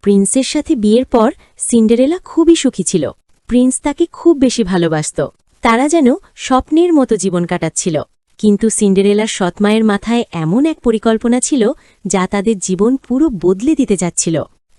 প্রিন্সের সাথে বিয়ের পর সিন্ডারেলা খুবই সুখী ছিল। প্রিন্স তাকে খুব বেশি ভালোবাসত। তারা যেন স্বপ্নের মতো জীবন কাটাচ্ছিল। কিন্তু সিন্ডারেলার সৎমায়ের মাথায় এমন এক পরিকল্পনা ছিল যা তাদের জীবন পুরো বদলে দিতে যাচ্ছিল।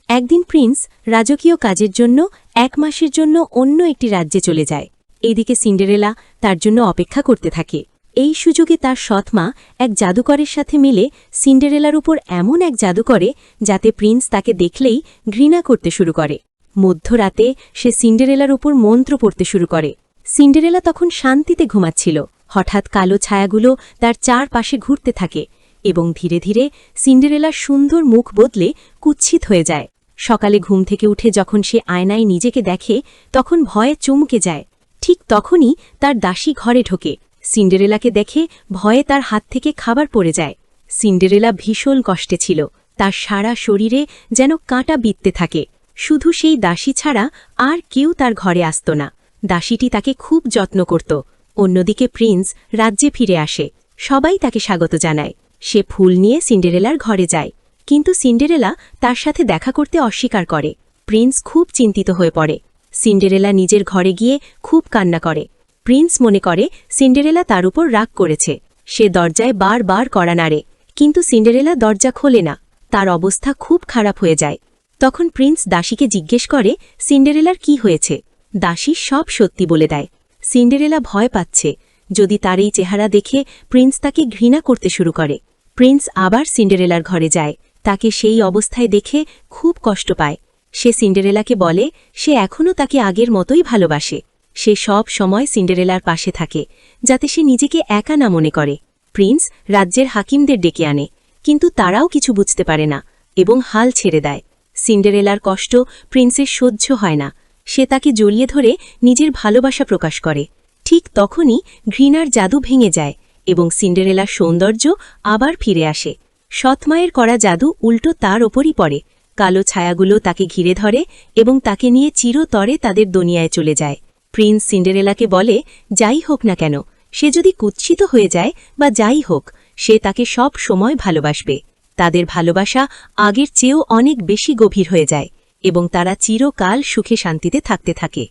একদিন প্রিন্স রাজকীয় কাজের জন্য 1 মাসের জন্য অন্য একটি রাজ্যে চলে যায়। এদিকে সিন্ডারেলা তার জন্য অপেক্ষা করতে থাকে। এই সুযোগে তার সৎমা এক জাদুকরের সাথে মিলে সিন্ডারেলার উপর এমন এক জাদু করে যাতে প্রিন্স তাকে দেখলেই ঘৃণা করতে শুরু করে। মধ্যরাতে সে সিন্ডারেলার উপর মন্ত্র পড়তে শুরু করে। সিন্ডারেলা তখন শান্তিতে ঘুমাচ্ছিল। হঠাৎ কালো ছায়াগুলো তার চারপাশে ঘুরতে থাকে এবং ধীরে ধীরে সিন্ডারেলার সুন্দর মুখ বদলে কুৎসিত হয়ে যায়। সকালে ঘুম থেকে উঠে যখন সে আয়নায় নিজেকে দেখে তখন ভয়ে চমকে যায়। ঠিক তখনই তার দাসী ঘরে ঢোকে। সিন্ডারেলাকে দেখে ভয়ে তার হাত থেকে খাবার পড়ে যায়। সিন্ডারেলা ভীষণ কষ্টে ছিল। তার সারা শরীরে যেন কাঁটা বিঁধতে থাকে। শুধু সেই দাসী ছাড়া আর কেউ তার ঘরে আসত না। দাসীটি তাকে খুব যত্ন করত। অন্যদিকে প্রিন্স রাজ্যে ফিরে আসে। সবাই তাকে স্বাগত জানায়। সে ফুল নিয়ে সিন্ডারেলার ঘরে যায়। কিন্তু সিন্ডারেলা তার সাথে দেখা করতে অস্বীকার করে। প্রিন্স খুব চিন্তিত হয়ে পড়ে। সিন্ডারেলা নিজের ঘরে গিয়ে খুব কান্না করে। প্রিন্স মনে করে সিন্ডারেলা তার উপর রাগ করেছে। সে দরজায় বারবার কড়া নাড়ে, কিন্তু সিন্ডারেলা দরজা খোলে না। তার অবস্থা খুব খারাপ হয়ে যায়। তখন প্রিন্স দাসীকে জিজ্ঞেস করে সিন্ডারেলার কি হয়েছে। দাসী সব সত্যি বলে দেয়। সিন্ডারেলা ভয় পাচ্ছে। যদি তার এই চেহারা দেখে প্রিন্স তাকে ঘৃণা করতে শুরু করে। প্রিন্স আবার সিন্ডারেলার ঘরে যায়। তাকে সেই অবস্থায় দেখে খুব কষ্ট পায়। সে সিন্ডারেলাকে বলে সে এখনও তাকে আগের মতোই ভালোবাসে। সে সব সময় সিন্ডারেলার পাশে থাকে, যাতে সে নিজেকে একা না মনে করে। প্রিন্স রাজ্যের হাকিমদের ডেকে আনে, কিন্তু তারাও কিছু বুঝতে পারে না এবং হাল ছেড়ে দেয়। সিন্ডারেলার কষ্ট প্রিন্সের সহ্য হয় না। সে তাকে জড়িয়ে ধরে নিজের ভালোবাসা প্রকাশ করে। ঠিক তখনই ঘৃণার জাদু ভেঙে যায় এবং সিন্ডারেলার সৌন্দর্য আবার ফিরে আসে। সৎমায়ের করা জাদু উল্টো তার ওপরই পড়ে। কালো ছায়াগুলো তাকে ঘিরে ধরে এবং তাকে নিয়ে চিরতরে তাদের দুনিয়ায় চলে যায়। প্রিন্স সিন্ডারেলাকে বলে যাই হোক না কেন, সে যদি কুৎসিত হয়ে যায় বা যাই হোক, সে তাকে সব সময় ভালোবাসবে। তাদের ভালোবাসা আগের চেয়েও অনেক বেশি গভীর হয়ে যায় এবং তারা চিরকাল সুখে শান্তিতে থাকতে থাকে।